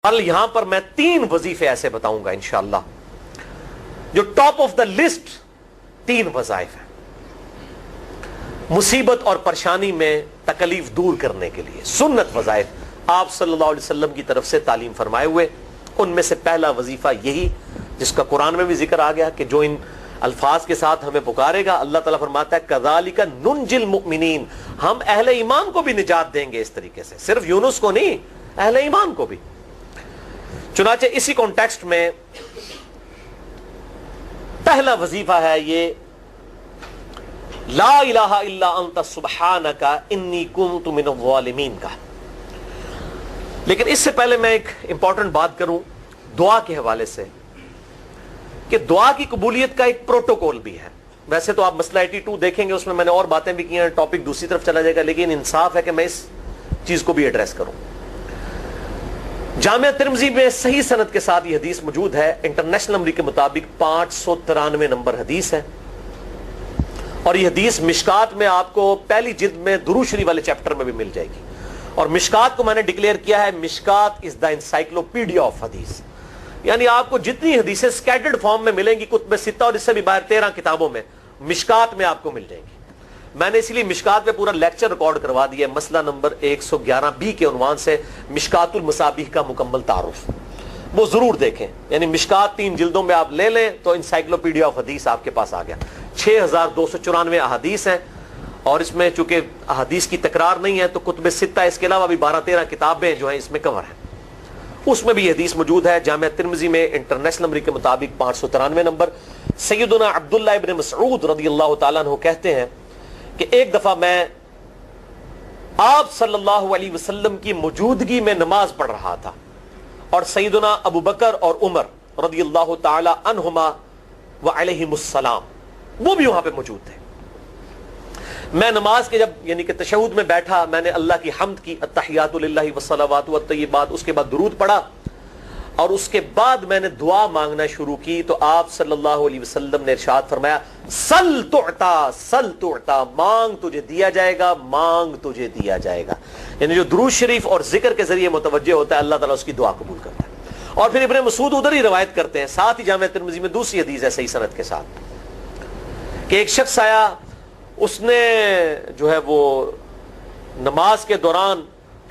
کل یہاں پر میں 3 وظیفے ایسے بتاؤں گا انشاءاللہ جو ٹاپ آف دا لسٹ 3 وظائف ہیں مصیبت اور پریشانی میں تکلیف دور کرنے کے لیے، سنت وظائف آپ صلی اللہ علیہ وسلم کی طرف سے تعلیم فرمائے ہوئے۔ ان میں سے پہلا وظیفہ یہی جس کا قرآن میں بھی ذکر آ گیا کہ جو ان الفاظ کے ساتھ ہمیں پکارے گا، اللہ تعالیٰ فرماتا ہے کذالک ننجی المؤمنین، ہم اہل ایمان کو بھی نجات دیں گے اس طریقے سے، صرف یونس کو نہیں، اہل ایمان کو بھی۔ چنانچہ اسی کانٹیکسٹ میں پہلا وظیفہ ہے یہ لا الہ الا انت سبحانک انی کنت من الظالمین کا۔ لیکن اس سے پہلے میں ایک امپورٹنٹ بات کروں دعا کے حوالے سے کہ دعا کی قبولیت کا ایک پروٹوکول بھی ہے۔ ویسے تو آپ مسئلہ 82 دیکھیں گے، اس میں نے اور باتیں بھی کی ہیں، ٹاپک دوسری طرف چلا جائے گا، لیکن انصاف ہے کہ میں اس چیز کو بھی ایڈریس کروں۔ جامعہ ترمذی میں صحیح سند کے ساتھ یہ حدیث موجود ہے، انٹرنیشنل نمبر کے مطابق 593 نمبر حدیث ہے، اور یہ حدیث مشکات میں آپ کو پہلی جلد میں درود شریف والے چیپٹر میں بھی مل جائے گی، اور مشکات کو میں نے ڈکلیئر کیا ہے مشکات از دا انسائکلوپیڈیا آف حدیث، یعنی آپ کو جتنی حدیثیں سکیٹرڈ فارم میں ملیں گی کتب ستہ اور اس سے بھی باہر 13 کتابوں میں، مشکات میں آپ کو مل جائیں گی۔ میں نے اسی لیے مشکات میں پورا لیکچر ریکارڈ کروا دیا ہے، مسئلہ نمبر 111B کے عنوان سے مشکات المصابیح کا مکمل تعارف، وہ ضرور دیکھیں، یعنی مشکات 3 جلدوں میں آپ لے لیں تو انسائکلوپیڈیا آف حدیث آپ کے پاس آ گیا۔ 6294 احادیث ہیں، اور اس میں چونکہ احادیث کی تکرار نہیں ہے تو کتب ستہ اس کے علاوہ بھی 12-13 کتابیں جو ہیں اس میں کور ہیں، اس میں بھی یہ حدیث موجود ہے۔ جامعہ ترمذی میں انٹرنیشنل نمبر کے مطابق 593 نمبر۔ سیدنا عبداللہ ابن مسعود رضی اللہ تعالیٰ عنہ کہتے ہیں کہ ایک دفعہ میں آپ صلی اللہ علیہ وسلم کی موجودگی میں نماز پڑھ رہا تھا، اور سیدنا ابو بکر اور عمر رضی اللہ تعالی عنہما وعلیہم السلام وہ بھی وہاں پہ موجود تھے۔ میں نماز کے جب یعنی کہ تشہد میں بیٹھا، میں نے اللہ کی حمد کی، التحیات للہ والصلوات والطیبات، اس کے بعد درود پڑھا، اور اس کے بعد میں نے دعا مانگنا شروع کی تو آپ صلی اللہ علیہ وسلم نے ارشاد فرمایا سل تعطا سل تعطا، مانگ تجھے دیا جائے گا، مانگ تجھے دیا جائے گا، یعنی جو درود شریف اور ذکر کے ذریعے متوجہ ہوتا ہے اللہ تعالیٰ اس کی دعا قبول کرتا ہے۔ اور پھر ابن مسعود ادھر ہی روایت کرتے ہیں، ساتھ ہی جامعہ ترمذی میں دوسری حدیث ہے صحیح سند کے ساتھ کہ ایک شخص آیا، اس نے جو ہے وہ نماز کے دوران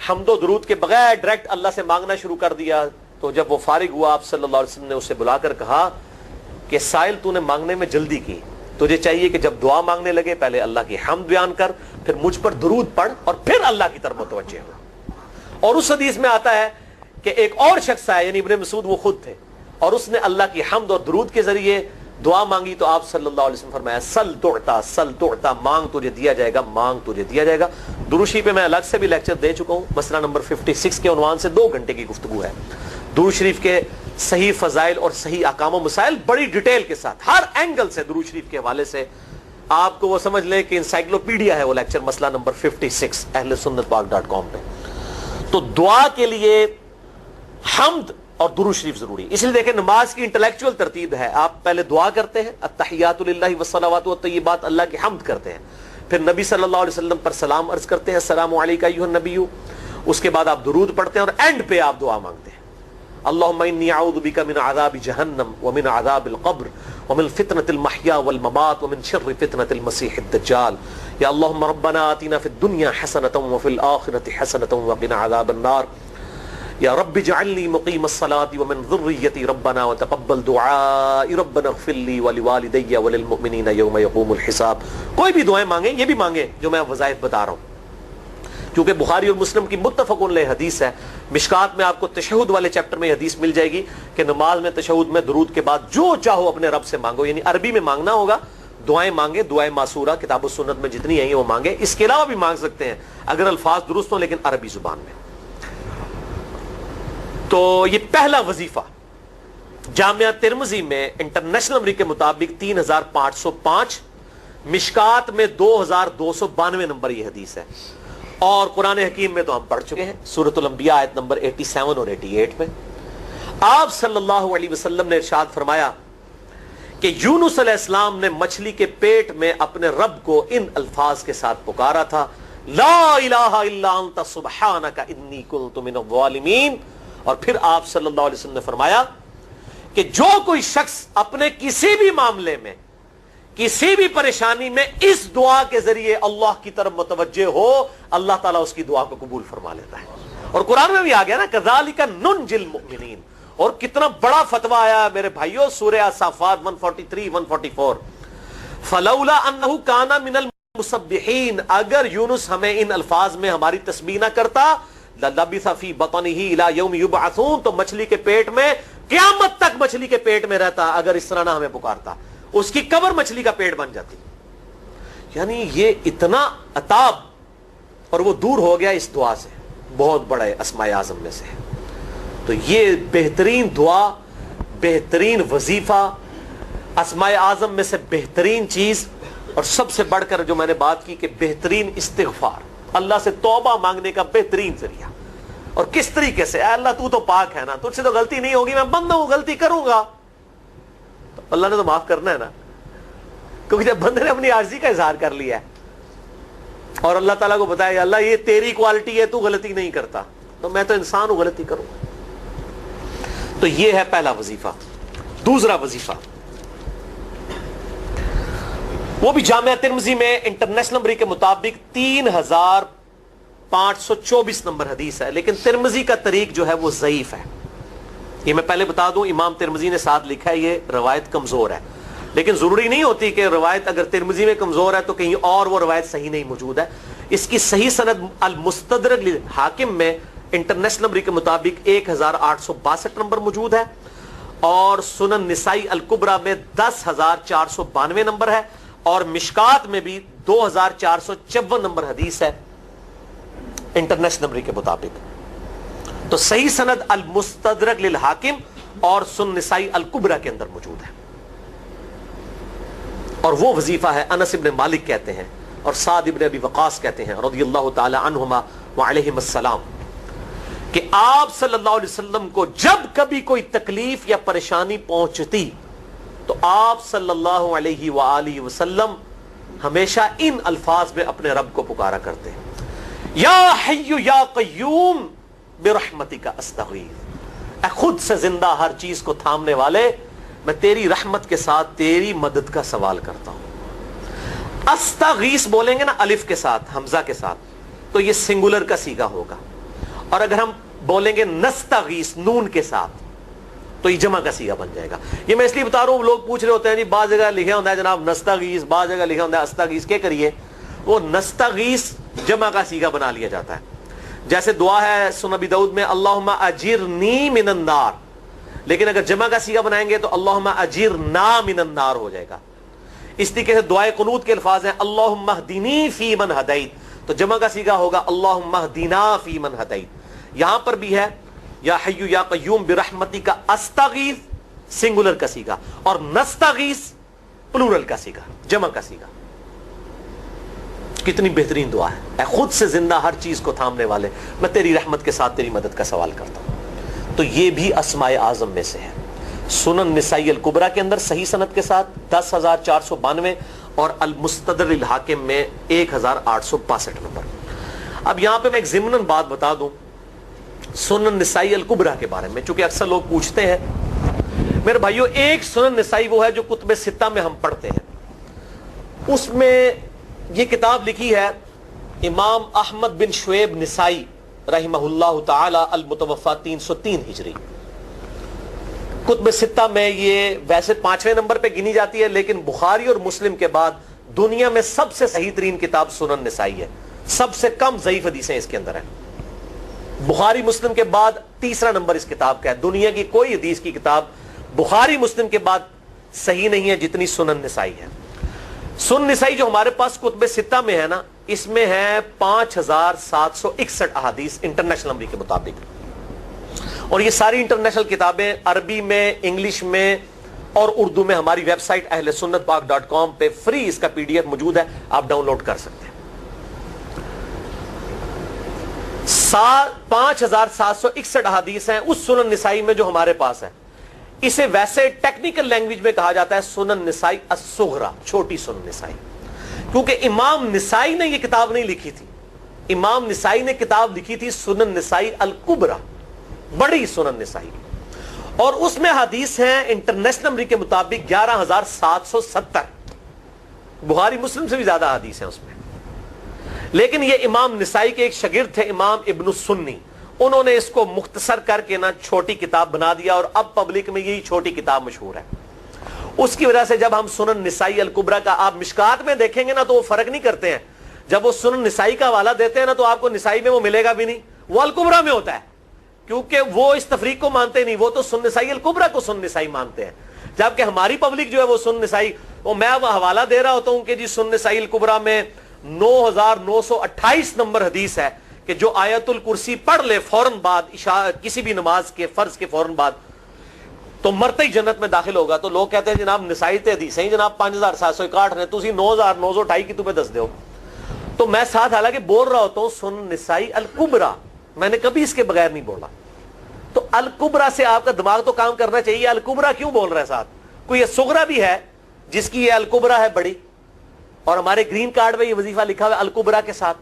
حمد و درود کے بغیر ڈائریکٹ اللہ سے مانگنا شروع کر دیا، تو جب وہ فارغ ہوا آپ صلی اللہ علیہ وسلم نے اسے بلا کر کہا کہ سائل تو نے مانگنے میں جلدی کی، تجھے چاہیے کہ جب دعا مانگنے لگے پہلے اللہ کی حمد بیان کر، پھر مجھ پر درود پڑھ، اور پھر اللہ کی طرف متوجہ ہو۔ اور اس حدیث میں آتا ہے کہ ایک اور شخص آیا، یعنی ابن مسعود وہ خود تھے، اور اس نے اللہ کی حمد اور درود کے ذریعے دعا مانگی تو آپ صلی اللہ علیہ وسلم فرمایا سل تعطا سل تعطا، مانگ تجھے دیا جائے گا، مانگ تجھے دیا جائے گا۔ درود شریف پہ میں الگ سے بھی لیکچر دے چکا ہوں، مسئلہ نمبر 56 کے عنوان سے 2 گھنٹے کی گفتگو ہے۔ درود شریف کے صحیح فضائل اور صحیح احکام و مسائل بڑی ڈیٹیل کے ساتھ ہر اینگل سے درود شریف کے حوالے سے آپ کو وہ سمجھ لیں کہ انسائکلوپیڈیا ہے وہ لیکچر، مسئلہ نمبر 56 اہل سنت پاک.com پہ۔ تو دعا کے لیے حمد اور درود شریف ضروری، اس لیے دیکھیں نماز کی انٹلیکچوئل ترتیب ہے، آپ پہلے دعا کرتے ہیں التحیات للہ والصلوات والطیبات، اللہ کی حمد کرتے ہیں، پھر نبی صلی اللہ علیہ وسلم پر سلام عرض کرتے ہیں السلام علیکہ ایھا النبی، اس کے بعد آپ درود پڑھتے ہیں، اور اینڈ پہ آپ دعا مانگتے ہیں اللہم انی اعوذ بک من عذاب جہنم ومن عذاب القبر ومن فتنة المحیا والممات ومن شر فتنة المسیح الدجال، یا اللہم ربنا آتنا فی الدنیا حسنة وفی الآخرة حسنة وقنا عذاب النار، یا رب اجعلنی مقیم الصلاة ومن ذریتی ربنا وتقبل دعائی ربنا اغفر لی ولوالدی وللمؤمنین یوم یقوم الحساب۔ کوئی بھی دعائیں مانگیں، یہ بھی مانگیں جو میں وظائف بتا رہا ہوں، کیونکہ بخاری اور مسلم کی متفق علیہ حدیث ہے۔ مشکات میں آپ کو تشہد والے چیپٹر میں حدیث مل جائے گی کہ نماز میں تشہد میں درود کے بعد جو چاہو اپنے رب سے مانگو، یعنی عربی میں مانگنا ہوگا، دعائیں مانگے، دعائیں معصورہ کتاب و سنت میں جتنی ہیں وہ مانگے، اس کے علاوہ بھی مانگ سکتے ہیں اگر الفاظ درست ہوں لیکن عربی زبان میں۔ تو یہ پہلا وظیفہ جامعہ ترمذی میں انٹرنیشنل نمبر کے مطابق 3505، مشکات میں 2292 نمبر یہ حدیث ہے، اور قرآن حکیم میں تو ہم پڑھ چکے ہیں سورۃ الانبیاء آیت نمبر 87 اور 88 میں آپ صلی اللہ علیہ وسلم نے ارشاد فرمایا کہ یونس علیہ السلام نے مچھلی کے پیٹ میں اپنے رب کو ان الفاظ کے ساتھ پکارا تھا لا الہ الا انت سبحانک انی کنت من الظالمین، اور پھر آپ صلی اللہ علیہ وسلم نے فرمایا کہ جو کوئی شخص اپنے کسی بھی معاملے میں کسی بھی پریشانی میں اس دعا کے ذریعے اللہ کی طرف متوجہ ہو اللہ تعالیٰ اس کی دعا کو قبول فرما لیتا ہے. اور قرآن میں بھی آ گیا نا کذالک ننجی المؤمنین. اور کتنا بڑا فتویٰ آیا میرے بھائیوں سورہ الصافات 143 144 فلولا انہ کان من المسبحین. اگر یونس ہمیں ان الفاظ میں ہماری تسبیح نہ کرتا للبث فی بطنہ الی یوم یبعثون, تو مچھلی کے پیٹ میں قیامت تک مچھلی کے پیٹ میں رہتا اگر اس طرح نہ ہمیں پکارتا. اس کی قبر مچھلی کا پیٹ بن جاتی. یعنی یہ اتنا عطاب, اور وہ دور ہو گیا اس دعا سے, بہت بڑے اسماء اعظم میں سے. تو یہ بہترین دعا, بہترین وظیفہ, اسماء اعظم میں سے بہترین چیز, اور سب سے بڑھ کر جو میں نے بات کی کہ بہترین استغفار, اللہ سے توبہ مانگنے کا بہترین ذریعہ. اور کس طریقے سے, اے اللہ تو پاک ہے نا, تجھ سے تو غلطی نہیں ہوگی, میں بندہ ہوں غلطی کروں گا, تو اللہ نے تو معاف کرنا ہے نا, کیونکہ جب بندے نے اپنی عاجزی کا اظہار کر لیا ہے اور اللہ تعالیٰ کو بتایا اللہ یہ تیری کوالٹی ہے, تو غلطی نہیں کرتا, تو میں تو انسان ہوں غلطی کروں. تو یہ ہے پہلا وظیفہ. دوسرا وظیفہ وہ بھی جامعہ ترمذی میں انٹرنیشنل نمبر کے مطابق 3524 نمبر حدیث ہے, لیکن ترمذی کا طریق جو ہے وہ ضعیف ہے. یہ میں پہلے بتا دوں, امام ترمذی نے ساتھ لکھا ہے یہ روایت کمزور ہے, لیکن ضروری نہیں ہوتی کہ روایت اگر ترمذی میں کمزور ہے تو کہیں اور وہ روایت صحیح نہیں موجود ہے. اس کی صحیح سند المستدرک حاکم میں انٹرنیشنل نمبر کے مطابق 1862 نمبر موجود ہے, اور سنن نسائی الکبریٰ میں 10492 نمبر ہے, اور مشکات میں بھی 2454 نمبر حدیث ہے انٹرنیشنل نمبر کے مطابق. تو صحیح سند المستدرک للحاکم اور سنن نسائی الکبریٰ کے اندر موجود ہے. اور وہ وظیفہ ہے انس ابن مالک کہتے ہیں اور سعد ابن ابی وقاص کہتے ہیں رضی اللہ تعالی عنہما وعلیہم السلام, کہ آپ صلی اللہ علیہ وسلم کو جب کبھی کوئی تکلیف یا پریشانی پہنچتی تو آپ صلی اللہ علیہ وآلہ وسلم ہمیشہ ان الفاظ میں اپنے رب کو پکارا کرتے ہیں, یا حی یا قیوم برحمتک استغیث. اے خود سے زندہ ہر چیز کو تھامنے والے, میں تیری رحمت کے ساتھ تیری مدد کا سوال کرتا ہوں. استغیث بولیں گے نا الف کے ساتھ حمزہ کے ساتھ تو یہ سنگولر کا صیغہ ہوگا, اور اگر ہم بولیں گے نستغیث نون کے ساتھ تو یہ جمع کا صیغہ بن جائے گا. یہ میں اس لیے بتا رہا ہوں, لوگ پوچھ رہے ہوتے ہیں جی بعض جگہ لکھا ہوتا ہے جناب نستغیث, بعض جگہ لکھا ہوتا ہے استغیث, کیا کریے وہ نستغیث جمع کا صیغہ بنا لیا جاتا ہے. جیسے دعا ہے سنن ابی داؤد میں اللہم اجرنی من النار, لیکن اگر جمع کا صیغہ بنائیں گے تو اللہم اجرنا من النار ہو جائے گا. اس طریقے سے دعائے قنوت کے الفاظ ہیں اللہم اہدنی فی من ہدیت, تو جمع کا صیغہ ہوگا اللہم اہدنا فی من ہدیت. یہاں پر بھی ہے یا حی یا قیوم برحمتک استغیث سنگولر کا صیغہ, اور نستغیث پلورل کا صیغہ جمع کا صیغہ. کتنی بہترین دعا ہے, اے خود سے زندہ ہر چیز کو تھامنے والے, میں تیری رحمت کے ساتھ تیری مدد کا سوال کرتا ہوں. تو یہ بھی اسماء اعظم میں سے ہے. سنن نسائی الکبریٰ کے اندر صحیح سند کے ساتھ 10492 اور المستدرک للحاکم میں 1862 نمبر. اب یہاں پہ میں ایک ضمناً بات بتا دوں سنن نسائی الکبریٰ کے بارے میں, چونکہ اکثر لوگ پوچھتے ہیں. میرے بھائیوں, ایک سنن نسائی وہ ہے جو کتب ستہ میں ہم پڑھتے ہیں, اس میں یہ کتاب لکھی ہے امام احمد بن شعیب نسائی رحمہ اللہ تعالی المتوفی 303 ہجری. کتب ستہ میں یہ ویسے 5ویں نمبر پہ گنی جاتی ہے, لیکن بخاری اور مسلم کے بعد دنیا میں سب سے صحیح ترین کتاب سنن نسائی ہے. سب سے کم ضعیف حدیثیں اس کے اندر ہیں. بخاری مسلم کے بعد تیسرا نمبر اس کتاب کا ہے. دنیا کی کوئی حدیث کی کتاب بخاری مسلم کے بعد صحیح نہیں ہے جتنی سنن نسائی ہے. سنن نسائی جو ہمارے پاس کتب ستہ میں ہے نا, اس میں ہے 5761 احادیث انٹرنیشنل نمبر کے مطابق, اور یہ ساری انٹرنیشنل کتابیں عربی میں, انگلش میں اور اردو میں ہماری ویب سائٹ اہل سنت پاک.com پہ فری اس کا PDF موجود ہے, آپ ڈاؤن لوڈ کر سکتے ہیں. 5761 احادیث ہیں اس سنن نسائی میں جو ہمارے پاس ہے. اسے ویسے ٹیکنیکل لینگویج میں کہا جاتا ہے سنن نسائی الصغریٰ, چھوٹی سنن نسائی, کیونکہ امام نسائی نے یہ کتاب نہیں لکھی تھی. امام نسائی نے کتاب لکھی تھی سنن نسائی الکبریٰ, بڑی سنن نسائی، اور اس میں حدیث ہیں انٹرنیشنل نمبر کے مطابق 11,770، بخاری مسلم سے بھی زیادہ حدیث ہیں اس میں. لیکن یہ امام نسائی کے ایک شاگرد تھے امام ابن السنی، انہوں نے اس کو مختصر کر کے نا چھوٹی کتاب بنا دیا، اور اب پبلک میں یہی چھوٹی کتاب مشہور ہے. اس کی وجہ سے جب ہم سنن نسائی الکبریٰ کا آپ مشکات میں دیکھیں گے نا تو وہ فرق نہیں کرتے ہیں. جب وہ سنن نسائی کا حوالہ دیتے ہیں نا تو آپ کو نسائی میں وہ ملے گا بھی نہیں، وہ الکبریٰ میں ہوتا ہے، کیونکہ وہ اس تفریق کو مانتے نہیں، وہ تو سنن نسائی الکبریٰ کو سنن نسائی مانتے ہیں. جبکہ ہماری پبلک جو ہے وہ سنن نسائی، وہ میں حوالہ دے رہا ہوتا ہوں کہ جی سنن نسائی الکبریٰ میں 9,928 نمبر حدیث ہے کہ جو آیت الکرسی پڑھ لے فوراً بعد کسی بھی نماز کے فرض کے فوراً بعد تو مرتے ہی جنت میں داخل ہوگا. تو لوگ کہتے ہیں جناب نسائی تے حدیث ہیں جناب 5,761 نے، تسی 9,928 کی تمہیں دس دیو. تو میں ساتھ حالانکہ بول رہا ہوتا ہوں سنن نسائی الکبریٰ، میں نے کبھی اس کے بغیر نہیں بولا. تو الکبریٰ سے آپ کا دماغ تو کام کرنا چاہیے، الکبریٰ کیوں بول رہا ہے ساتھ؟ کوئی یہ صغریٰ بھی ہے جس کی یہ الکبریٰ ہے بڑی، اور ہمارے گرین کارڈ میں یہ وظیفہ لکھا ہوا ہے الکبریٰ کے ساتھ.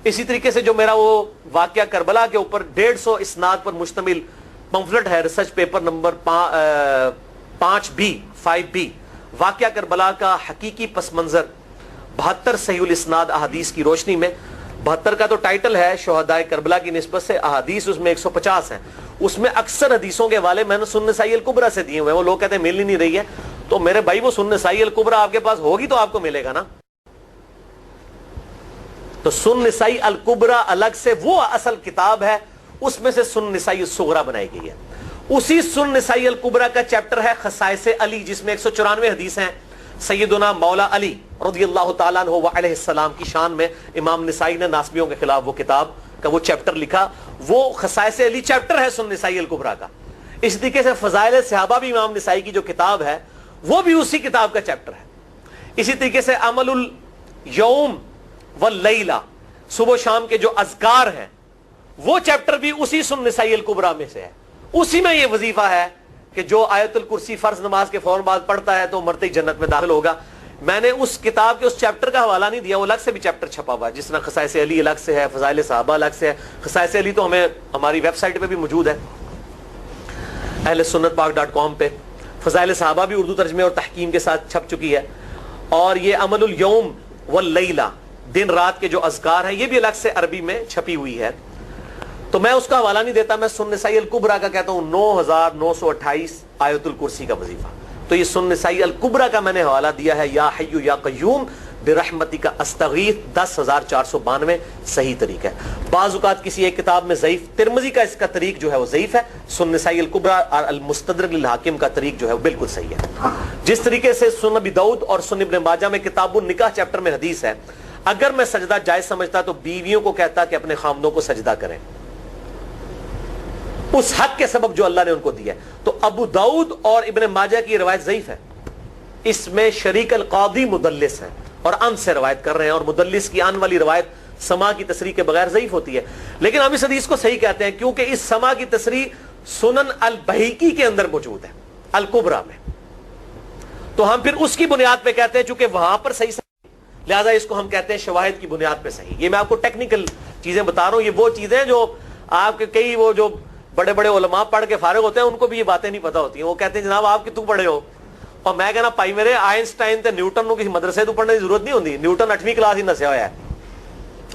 اسی طریقے سے جو میرا وہ واقعہ کربلا کے اوپر 150 اسناد پر مشتمل پمفلٹ ہے، ریسرچ پیپر نمبر 5B واقعہ کربلا کا حقیقی پس منظر 72 صحیح الاسناد احادیث کی روشنی میں. 72 کا تو ٹائٹل ہے شہدائے کربلا کی نسبت سے، احادیث اس میں 150 ہیں. اس میں اکثر حدیثوں کے حوالے میں نے سنن نسائی الکبریٰ سے دیے ہوئے ہیں. وہ لوگ کہتے ہیں مل ہی نہیں رہی ہے، تو میرے بھائی وہ سنن نسائی الکبریٰ آپ کے پاس ہوگی تو آپ کو ملے گا نا. تو سنن نسائی الکبریٰ الگ سے وہ اصل کتاب ہے، اس میں سے سنن نسائی الصغریٰ بنائی گئی ہے. اسی سنن نسائی الکبریٰ کا چیپٹر ہے خصائص علی، جس میں 194 حدیث ہیں سیدنا مولا علی رضی اللہ تعالیٰ عنہ وعلیہ السلام کی شان میں. امام نسائی نے ناسبیوں کے خلاف وہ کتاب کا وہ چیپٹر لکھا، وہ خصائص علی چیپٹر ہے سنن نسائی الکبریٰ کا. اس طریقے سے فضائل صحابہ بھی امام نسائی کی جو کتاب ہے وہ بھی اسی کتاب کا چیپٹر ہے. اسی طریقے سے عمل الیوم واللیلہ، صبح و شام کے جو اذکار ہیں وہ چیپٹر بھی اسی سنن نسائی الکبریٰ میں سے ہے. اسی میں یہ وظیفہ ہے کہ جو آیت الکرسی فرض نماز کے فوراً بعد پڑھتا ہے تو مرتے ہی جنت میں داخل ہوگا. میں نے اس کتاب کے اس چیپٹر کا حوالہ نہیں دیا، وہ الگ سے بھی چیپٹر چھپا ہوا ہے، جس طرح خصائص علی الگ سے ہے، فضائل صحابہ الگ سے ہے. خصائص علی تو ہمیں ہماری ویب سائٹ پہ بھی موجود ہے اہل سنت پاک.com پہ. فضائل صحابہ بھی اردو ترجمے اور تحکیم کے ساتھ چھپ چکی ہے. اور یہ عمل الیوم واللیلہ، دن رات کے جو اذکار ہیں، یہ بھی الگ سے عربی میں چھپی ہوئی ہے. تو میں اس کا حوالہ نہیں دیتا، میں سنن نسائی الکبریٰ کا کہتا ہوں 9,928 آیت الکرسی کا وظیفہ. تو یہ سنن نسائی الکبریٰ کا میں نے حوالہ دیا ہے یا حی یا قیوم برحمتک استغیث 10,492 صحیح طریق ہے. بعض اوقات کسی ایک کتاب میں ضعیف، ترمذی کا اس کا طریق جو ہے وہ ضعیف ہے، سنن نسائی الکبریٰ اور المستدرک للحاکم کا طریق جو ہے وہ بالکل صحیح ہے. جس طریقے سے سنن ابی داؤد اور سنن ابن ماجہ میں کتاب النکاح چیپٹر میں حدیث ہے، اگر میں سجدہ جائز سمجھتا تو بیویوں کو کہتا کہ اپنے خامدوں کو سجدہ کریں اس حق کے سبب جو اللہ نے ان کو دیا. تو ابو داؤد اور ابن ماجہ کی روایت ضعیف ہے، اس میں شریک القاضی مدلس ہے اور ان سے روایت کر رہے ہیں، اور مدلس کی ان والی روایت سما کی تصریح کے بغیر ضعیف ہوتی ہے. لیکن ہم اس حدیث کو صحیح کہتے ہیں کیونکہ اس سما کی تصریح سنن البہیقی کے اندر موجود ہے الکبریٰ میں. تو ہم پھر اس کی بنیاد پہ کہتے ہیں چونکہ وہاں پر صحیح لہذا اس کو ہم کہتے ہیں شواہد کی بنیاد پہ صحیح. یہ میں آپ کو ٹیکنیکل چیزیں بتا رہا ہوں، یہ وہ چیزیں جو آپ کے کئی وہ جو بڑے بڑے علماء پڑھ کے فارغ ہوتے ہیں ان کو بھی یہ باتیں نہیں پتہ ہوتی ہیں. وہ کہتے ہیں جناب آپ کتوں پڑھے ہو، اور میں کہنا پائی میرے آئنسٹائن تے نیوٹن کو کسی مدرسے تو پڑھنے کی ضرورت نہیں ہوتی. نیوٹن 8ویں کلاس ہی نسیا ہوا ہے،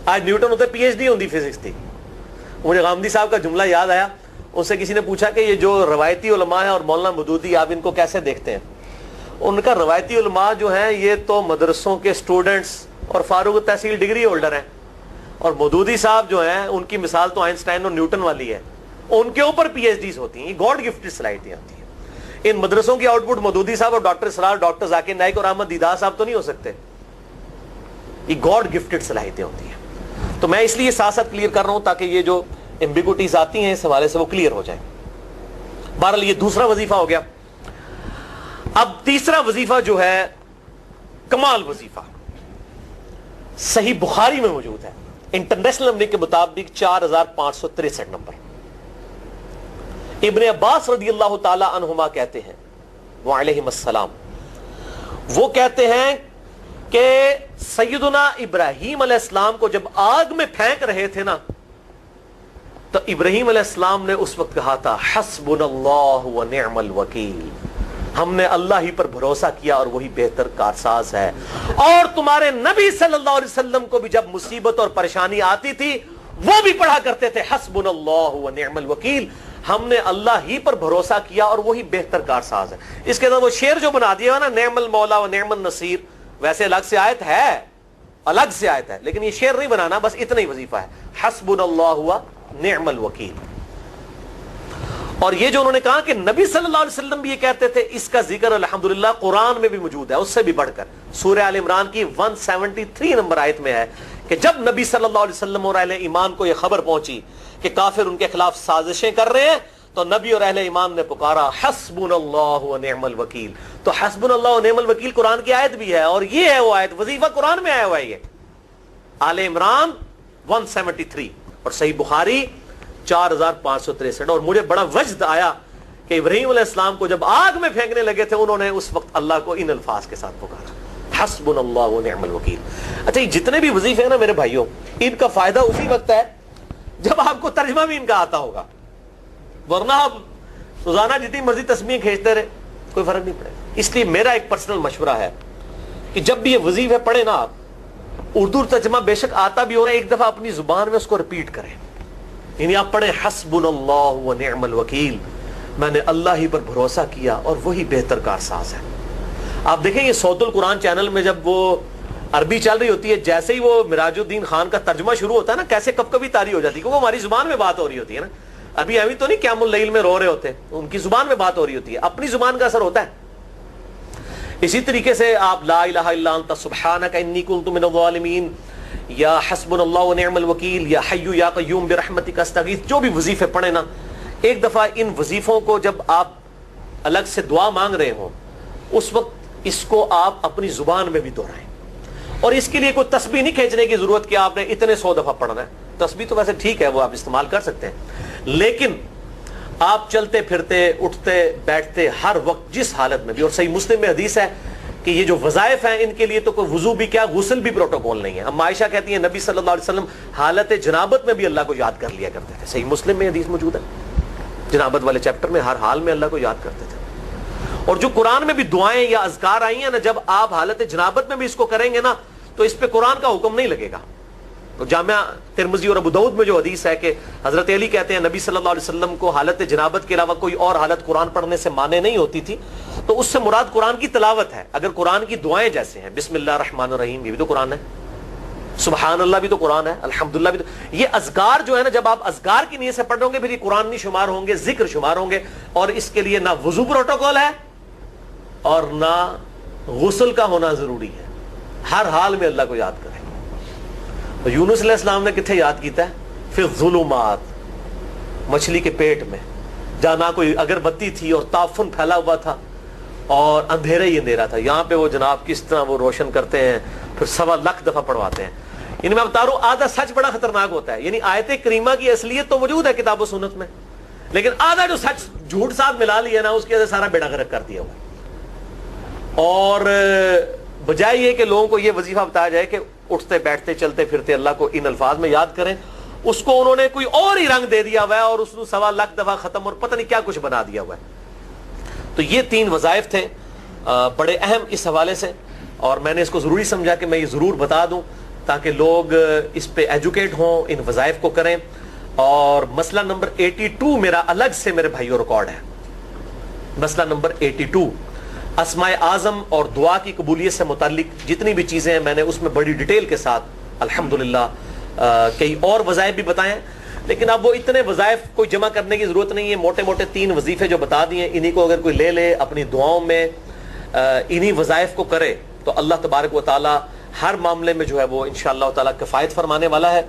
آج نیوٹن ہوتے PhD ہوتی فزکس تھی. مجھے غامدی صاحب کا جملہ یاد آیا، ان سے کسی نے پوچھا کہ یہ جو روایتی علماء ہیں اور مولانا مودودی آپ ان کو کیسے دیکھتے ہیں؟ ان کا روایتی علماء جو ہیں یہ تو مدرسوں کے اسٹوڈنٹس اور فاروق تحصیل ڈگری ہولڈر ہیں، اور مودودی صاحب جو ہیں ان کی مثال تو آئنسٹائن اور نیوٹن والی ہے، ان کے اوپر PhDs ہوتی ہیں. یہ گاڈ گفٹڈ صلاحیتیں ہوتی ہیں. ان مدرسوں کی آؤٹ پٹ مودودی صاحب اور ڈاکٹر اسرار، ڈاکٹر ذاکر نائک اور احمد دیدار صاحب تو نہیں ہو سکتے. یہ گاڈ گفٹڈ صلاحیتیں ہوتی ہیں. تو میں اس لیے ساتھ ساتھ کلیئر کر رہا ہوں تاکہ یہ جو ایمبیگوٹیز آتی ہیں اس حوالے سے وہ کلیئر ہو جائیں. بہرحال یہ دوسرا وظیفہ ہو گیا. اب تیسرا وظیفہ جو ہے کمال وظیفہ، صحیح بخاری میں موجود ہے، انٹرنیشنل نمبر کے مطابق 4,563 نمبر. ابن عباس رضی اللہ تعالی عنہما کہتے ہیں وعلیہم السلام، وہ کہتے ہیں کہ سیدنا ابراہیم علیہ السلام کو جب آگ میں پھینک رہے تھے نا تو ابراہیم علیہ السلام نے اس وقت کہا تھا حسبنا اللہ و نعم الوکیل، ہم نے اللہ ہی پر بھروسہ کیا اور وہی بہتر کارساز ہے. اور تمہارے نبی صلی اللہ علیہ وسلم کو بھی جب مصیبت اور پریشانی آتی تھی وہ بھی پڑھا کرتے تھے حسبنا اللہ و نعم الوکیل، ہم نے اللہ ہی پر بھروسہ کیا اور وہی بہتر کارساز ہے. اس کے اندر وہ شعر جو بنا دیا نا نعم المولا و نعم النصیر، ویسے الگ سے آیت ہے، الگ سے آیت ہے، لیکن یہ شعر نہیں بنانا، بس اتنا ہی وظیفہ ہے حسبنا اللہ و نعم الوکیل. اور یہ جو انہوں نے کہا کہ نبی صلی اللہ علیہ وسلم بھی یہ کہتے تھے، اس کا ذکر الحمدللہ قرآن میں بھی موجود ہے، اس سے بھی بڑھ کر سورہ آل عمران کی 173 نمبر آیت میں ہے کہ جب نبی صلی اللہ علیہ وسلم اور اہل ایمان کو یہ خبر پہنچی کہ کافر ان کے خلاف سازشیں کر رہے ہیں، تو نبی اور اہل ایمان نے پکارا حسبنا اللہ و نعم الوکیل. تو حسبنا اللہ و نعم الوکیل قرآن کی آیت بھی ہے، اور یہ ہے وہ آیت، وظیفہ قرآن میں آیا ہوا ہے، یہ آل عمران 173 اور صحیح بخاری 4563. اور مجھے بڑا وجد آیا کہ ابراہیم علیہ السلام کو جب آگ میں پھینکنے لگے تھے انہوں نے اس وقت اللہ کو ان الفاظ کے ساتھ پکارا حسبنا اللہ و نعم الوکیل. اچھا یہ جتنے بھی وظیفے ہیں نا میرے بھائیوں، ان کا فائدہ اسی وقت ہے جب آپ کو ترجمہ بھی ان کا آتا ہوگا، ورنہ آپ روزانہ جتنی مرضی تسبیح کھینچتے رہے کوئی فرق نہیں پڑے گا. اس لیے میرا ایک پرسنل مشورہ ہے کہ جب بھی یہ وظیفے پڑھے نا آپ، اردو ترجمہ بے شک آتا بھی ہو رہا ہے، ایک دفعہ اپنی زبان میں اس کو ریپیٹ کریں. یعنی آپ پڑھیں حسبنا اللہ و نعم الوکیل، میں نے اللہ ہی پر بھروسہ کیا اور وہی بہتر کارساز ہے. آپ دیکھیں یہ صوت القرآن چینل میں جب وہ عربی چل رہی ہوتی ہے، جیسے ہی وہ مراج الدین خان کا ترجمہ شروع ہوتا ہے نا، کیسے کب کبھی تاری ہو جاتی ہے، کیونکہ وہ ہماری زبان میں بات ہو رہی ہوتی ہے نا. ابھی تو نہیں قیام اللیل میں رو رہے ہوتے، ان کی زبان میں بات ہو رہی ہوتی ہے، اپنی زبان کا اثر ہوتا ہے. اسی طریقے سے آپ لا الہ الا انت سبحانک انی کنت من الظالمین، یا حسبنا اللہ و نعم الوکیل، یا حی یا قیوم برحمتک استغیث، جو بھی وظیفے پڑھیں نا، ایک دفعہ ان وظیفوں کو جب آپ الگ سے دعا مانگ رہے ہوں اس وقت اس کو آپ اپنی زبان میں بھی دہرائیں. اور اس کے لیے کوئی تسبیح نہیں کھینچنے کی ضرورت کہ آپ نے اتنے 100 دفعہ پڑھنا ہے. تسبیح تو ویسے ٹھیک ہے، وہ آپ استعمال کر سکتے ہیں، لیکن آپ چلتے پھرتے اٹھتے بیٹھتے ہر وقت جس حالت میں بھی، اور صحیح مسلم میں حدیث ہے کہ یہ جو وظائف ہیں ان کے لیے تو کوئی وضو بھی کیا، غسل بھی پروٹوکول نہیں ہے. ہم عائشہ کہتی ہیں نبی صلی اللہ علیہ وسلم حالت جنابت میں بھی اللہ کو یاد کر لیا کرتے تھے. صحیح مسلم میں حدیث موجود ہے، جنابت والے چیپٹر میں ہر حال میں اللہ کو یاد کرتے تھے. اور جو قرآن میں بھی دعائیں یا اذکار آئی ہیں نا، جب آپ حالت جنابت میں بھی اس کو کریں گے نا تو اس پہ قرآن کا حکم نہیں لگے گا. تو جامعہ ترمذی اور ابو داؤد میں جو حدیث ہے کہ حضرت علی کہتے ہیں نبی صلی اللہ علیہ وسلم کو حالت جنابت کے علاوہ کوئی اور حالت قرآن پڑھنے سے مانے نہیں ہوتی تھی، تو اس سے مراد قرآن کی تلاوت ہے. اگر قرآن کی دعائیں جیسے ہیں بسم اللہ الرحمن الرحیم، یہ بھی تو قرآن ہے، سبحان اللہ بھی تو قرآن ہے، الحمدللہ بھی تو، یہ اذکار جو ہے نا جب آپ اذکار کی نیت سے پڑھ رہے ہوں گے پھر یہ قرآن نہیں شمار ہوں گے، ذکر شمار ہوں گے. اور اس کے لیے نہ وضو پروٹوکول ہے اور نہ غسل کا ہونا ضروری ہے، ہر حال میں اللہ کو یاد کریں. یونس علیہ السلام نے کتنے یاد کیتا ہے؟ پھر الظلمات، مچھلی کے پیٹ میں، جہاں نہ کوئی اگر بتی تھی اور تعفن پھیلا ہوا تھا اور اندھیرا ہی اندھیرا تھا، یہاں پہ وہ جناب کس طرح وہ روشن کرتے ہیں، پھر 1.25 لاکھ دفعہ پڑھواتے ہیں. یعنی میں بتا رہا ہوں آدھا سچ بڑا خطرناک ہوتا ہے. یعنی آیت کریمہ کی اصلیت تو موجود ہے کتاب و سنت میں، لیکن آدھا جو سچ جھوٹ ساتھ ملا لیا نا اس کی وجہ سے سارا بیڑا غرق کر دیا ہوا. اور بجائے یہ کہ لوگوں کو یہ وظیفہ بتایا جائے کہ اٹھتے بیٹھتے چلتے پھرتے اللہ کو ان الفاظ میں یاد کریں، اس کو انہوں نے کوئی اور ہی رنگ دے دیا ہوا ہے اور اس کو 1.25 لاکھ دفعہ ختم اور پتہ نہیں کیا کچھ بنا دیا ہوا ہے. تو یہ 3 وظائف تھے بڑے اہم اس حوالے سے، اور میں نے اس کو ضروری سمجھا کہ میں یہ ضرور بتا دوں تاکہ لوگ اس پہ ایجوکیٹ ہوں، ان وظائف کو کریں. اور مسئلہ نمبر 82 میرا الگ سے میرے بھائیوں ریکارڈ ہے. مسئلہ نمبر 82 اسماء اعظم اور دعا کی قبولیت سے متعلق جتنی بھی چیزیں ہیں میں نے اس میں بڑی ڈیٹیل کے ساتھ الحمدللہ کئی اور وظائف بھی بتائے ہیں، لیکن اب وہ اتنے وظائف کوئی جمع کرنے کی ضرورت نہیں ہے. موٹے موٹے 3 وظیفے جو بتا دیے انہی کو اگر کوئی لے لے اپنی دعاؤں میں انہی وظائف کو کرے تو اللہ تبارک و تعالی ہر معاملے میں جو ہے وہ انشاءاللہ تعالی کفایت فرمانے والا ہے.